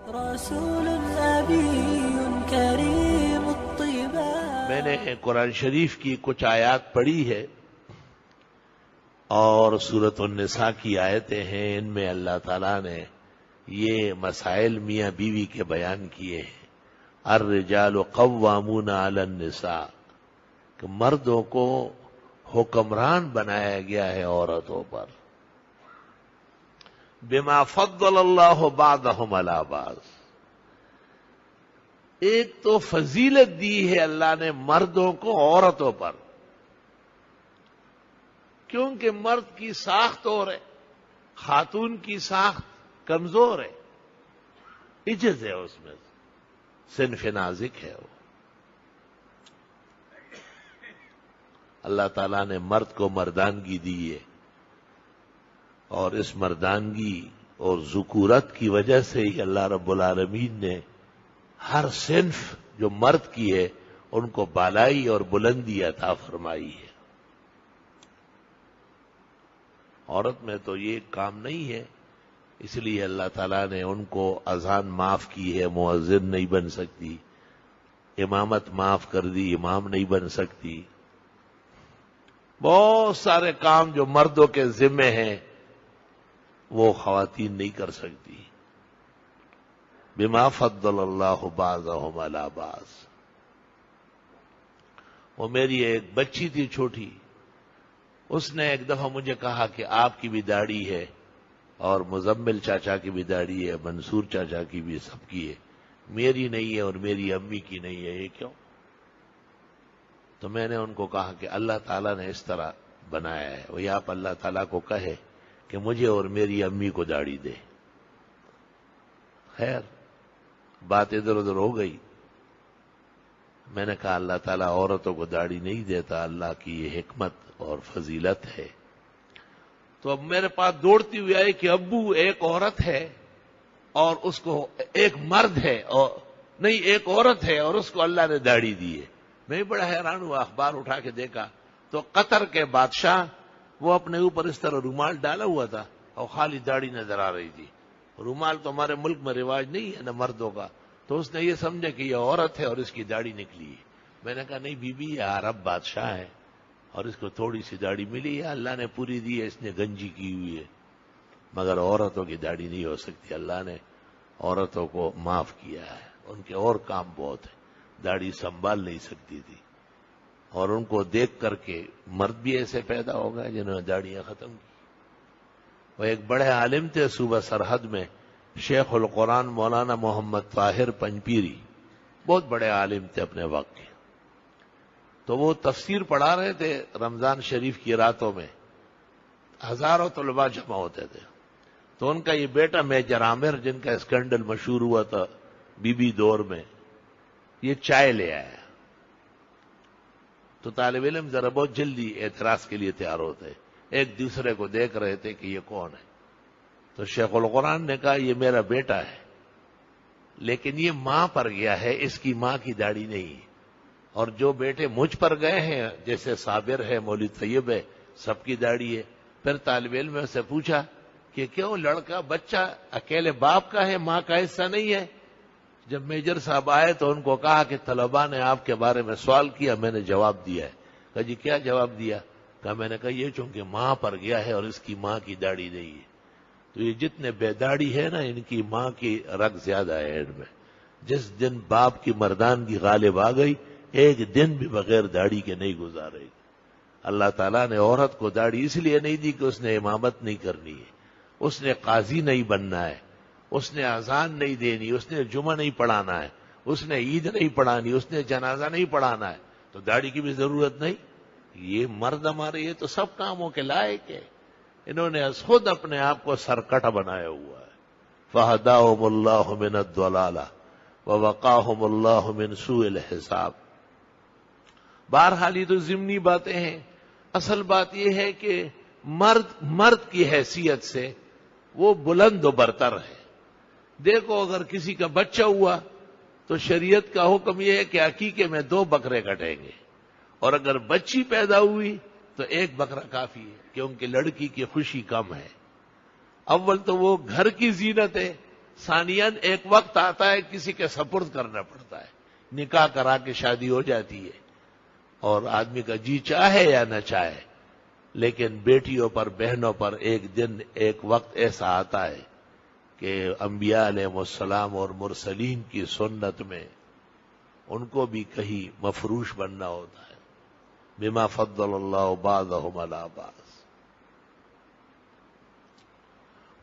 رسول نبی کریم الطیبہ. میں نے قرآن شریف کی کچھ آیات پڑھی ہے اور سورۃ النساء کی آیتیں ہیں، ان میں اللہ تعالیٰ نے یہ مسائل میاں بیوی کے بیان کیے ہیں. الرجال قوامون علی النساء، کہ مردوں کو حکمران بنایا گیا ہے عورتوں پر. بما فضل اللہ بعضهم علی بعض، ایک تو فضیلت دی ہے اللہ نے مردوں کو عورتوں پر، کیونکہ مرد کی ساخت اور ہے، خاتون کی ساخت کمزور ہے، عجز ہے، اس میں صنف نازک ہے. وہ اللہ تعالیٰ نے مرد کو مردانگی دی ہے، اور اس مردانگی اور ذکورت کی وجہ سے ہی اللہ رب العالمین نے ہر صنف جو مرد کی ہے ان کو بالائی اور بلندی عطا فرمائی ہے. عورت میں تو یہ کام نہیں ہے، اس لیے اللہ تعالیٰ نے ان کو اذان معاف کی ہے، مؤذن نہیں بن سکتی، امامت معاف کر دی، امام نہیں بن سکتی. بہت سارے کام جو مردوں کے ذمے ہیں وہ خواتین نہیں کر سکتی. بما فضل اللہ بعضهم علی بعض. وہ میری ایک بچی تھی چھوٹی، اس نے ایک دفعہ مجھے کہا کہ آپ کی بھی داڑھی ہے اور مزمل چاچا کی بھی داڑھی ہے، منصور چاچا کی بھی، سب کی ہے، میری نہیں ہے اور میری امی کی نہیں ہے، یہ کیوں؟ تو میں نے ان کو کہا کہ اللہ تعالیٰ نے اس طرح بنایا ہے. وہی آپ اللہ تعالیٰ کو کہے کہ مجھے اور میری امی کو داڑھی دے. خیر بات ادھر ادھر ہو گئی. میں نے کہا اللہ تعالیٰ عورتوں کو داڑھی نہیں دیتا، اللہ کی یہ حکمت اور فضیلت ہے. تو اب میرے پاس دوڑتی ہوئی آئی کہ ابو ایک عورت ہے اور اس کو ایک مرد ہے، اور نہیں ایک عورت ہے اور اس کو اللہ نے داڑھی دی ہے. میں بڑا حیران ہوا، اخبار اٹھا کے دیکھا تو قطر کے بادشاہ وہ اپنے اوپر اس طرح رومال ڈالا ہوا تھا اور خالی داڑھی نظر آ رہی تھی. رومال تو ہمارے ملک میں رواج نہیں ہے نا مردوں کا، تو اس نے یہ سمجھا کہ یہ عورت ہے اور اس کی داڑھی نکلی ہے. میں نے کہا نہیں بی بی، یہ عرب بادشاہ ہے اور اس کو تھوڑی سی داڑھی ملی ہے، اللہ نے پوری دی ہے، اس نے گنجی کی ہوئی ہے، مگر عورتوں کی داڑھی نہیں ہو سکتی. اللہ نے عورتوں کو معاف کیا ہے، ان کے اور کام بہت ہیں، داڑھی سنبھال نہیں سکتی تھی. اور ان کو دیکھ کر کے مرد بھی ایسے پیدا ہو گئے جنہوں نے داڑیاں ختم کی. وہ ایک بڑے عالم تھے صوبہ سرحد میں، شیخ القرآن مولانا محمد طاہر پنجپیری، بہت بڑے عالم تھے اپنے وقت کے. تو وہ تفسیر پڑھا رہے تھے رمضان شریف کی راتوں میں، ہزاروں طلباء جمع ہوتے تھے. تو ان کا یہ بیٹا میجر عامر، جن کا اسکینڈل مشہور ہوا تھا بی بی دور میں، یہ چائے لے آیا. تو طالب علم ذرا بہت جلدی اعتراض کے لیے تیار ہوتے، ایک دوسرے کو دیکھ رہے تھے کہ یہ کون ہے. تو شیخ القرآن نے کہا یہ میرا بیٹا ہے، لیکن یہ ماں پر گیا ہے، اس کی ماں کی داڑھی نہیں ہے. اور جو بیٹے مجھ پر گئے ہیں جیسے صابر ہے، مولوی طیب ہے، سب کی داڑھی ہے. پھر طالب علم نے سے پوچھا کہ کیوں لڑکا بچہ اکیلے باپ کا ہے، ماں کا حصہ نہیں ہے؟ جب میجر صاحب آئے تو ان کو کہا کہ طلباء نے آپ کے بارے میں سوال کیا، میں نے جواب دیا ہے. کہا جی کیا جواب دیا؟ کہا میں نے کہا یہ چونکہ ماں پر گیا ہے اور اس کی ماں کی داڑھی نہیں ہے. تو یہ جتنے بے داڑھی ہے نا، ان کی ماں کی رگ زیادہ ہے ان میں. جس دن باپ کی مردانگی غالب آ گئی، ایک دن بھی بغیر داڑھی کے نہیں گزارے گی. اللہ تعالیٰ نے عورت کو داڑھی اس لیے نہیں دی کہ اس نے امامت نہیں کرنی ہے، اس نے قاضی نہیں بننا ہے، اس نے اذان نہیں دینی، اس نے جمعہ نہیں پڑھانا ہے، اس نے عید نہیں پڑھانی، اس نے جنازہ نہیں پڑھانا ہے، تو داڑھی کی بھی ضرورت نہیں. یہ مرد ہمارے یہ تو سب کاموں کے لائق ہے. انہوں نے خود اپنے آپ کو سرکٹ بنایا ہوا ہے. فَهَدَاهُمُ اللَّهُ مِنَ الضَّلَالَةِ وَوَقَاهُمُ اللَّهُ مِنْ سُوءِ الْحِسَابِ. بہرحال یہ تو ضمنی باتیں ہیں. اصل بات یہ ہے کہ مرد کی حیثیت سے وہ بلند و برتر ہے. دیکھو اگر کسی کا بچہ ہوا تو شریعت کا حکم یہ ہے کہ عقیقے میں 2 بکرے کٹیں گے، اور اگر بچی پیدا ہوئی تو 1 بکرا کافی ہے، کیونکہ لڑکی کی خوشی کم ہے. اول تو وہ گھر کی زینت ہے، ثانیاً ایک وقت آتا ہے کسی کے سپرد کرنا پڑتا ہے، نکاح کرا کے شادی ہو جاتی ہے اور آدمی کا جی چاہے یا نہ چاہے، لیکن بیٹیوں پر بہنوں پر ایک دن ایک وقت ایسا آتا ہے کہ انبیاء علیہ السلام اور مرسلین کی سنت میں ان کو بھی کہیں مفروش بننا ہوتا ہے، بما فضل اللہ بعضهم علی بعض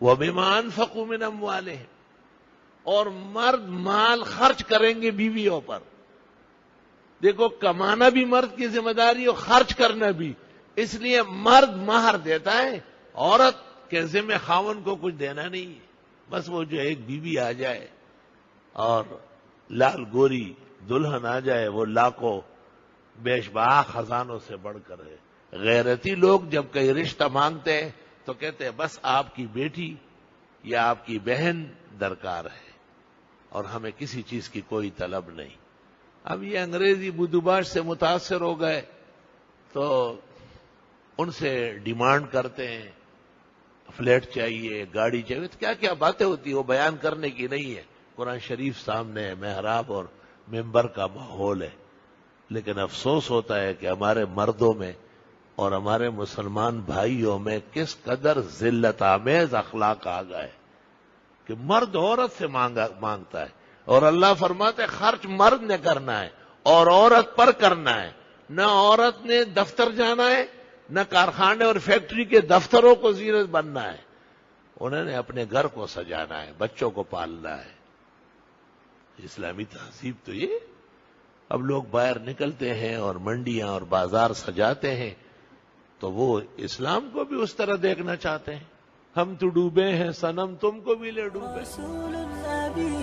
وبما انفقوا من اموالهم، اور مرد مال خرچ کریں گے بیویوں پر۔ دیکھو کمانا بھی مرد کی ذمہ داری اور خرچ کرنا بھی، اس لیے مرد مہر دیتا ہے، عورت کے ذمہ خاوند کو کچھ دینا نہیں ہے، بس وہ جو ایک بیوی آ جائے اور لال گوری دلہن آ جائے، وہ لاکھوں بیش بہا خزانوں سے بڑھ کر ہے۔ غیرتی لوگ جب کئی رشتہ مانگتے ہیں تو کہتے ہیں بس آپ کی بیٹی یا آپ کی بہن درکار ہے اور ہمیں کسی چیز کی کوئی طلب نہیں۔ اب یہ انگریزی بدوباش سے متاثر ہو گئے تو ان سے ڈیمانڈ کرتے ہیں، فلیٹ چاہیے، گاڑی چاہیے، تو کیا کیا باتیں ہوتی ہیں، وہ بیان کرنے کی نہیں ہے۔ قرآن شریف سامنے ہے، محراب اور ممبر کا ماحول ہے، لیکن افسوس ہوتا ہے کہ ہمارے مردوں میں اور ہمارے مسلمان بھائیوں میں کس قدر ذلت آمیز اخلاق آ گئے کہ مرد عورت سے مانگتا ہے، اور اللہ فرماتے خرچ مرد نے کرنا ہے اور عورت پر کرنا ہے، نہ عورت نے دفتر جانا ہے نہ کارخانے اور فیکٹری کے دفتروں کو زینت بننا ہے، انہوں نے اپنے گھر کو سجانا ہے، بچوں کو پالنا ہے۔ اسلامی تہذیب تو یہ، اب لوگ باہر نکلتے ہیں اور منڈیاں اور بازار سجاتے ہیں تو وہ اسلام کو بھی اس طرح دیکھنا چاہتے ہیں، ہم تو ڈوبے ہیں صنم تم کو بھی لے ڈوبے۔ رسول نبی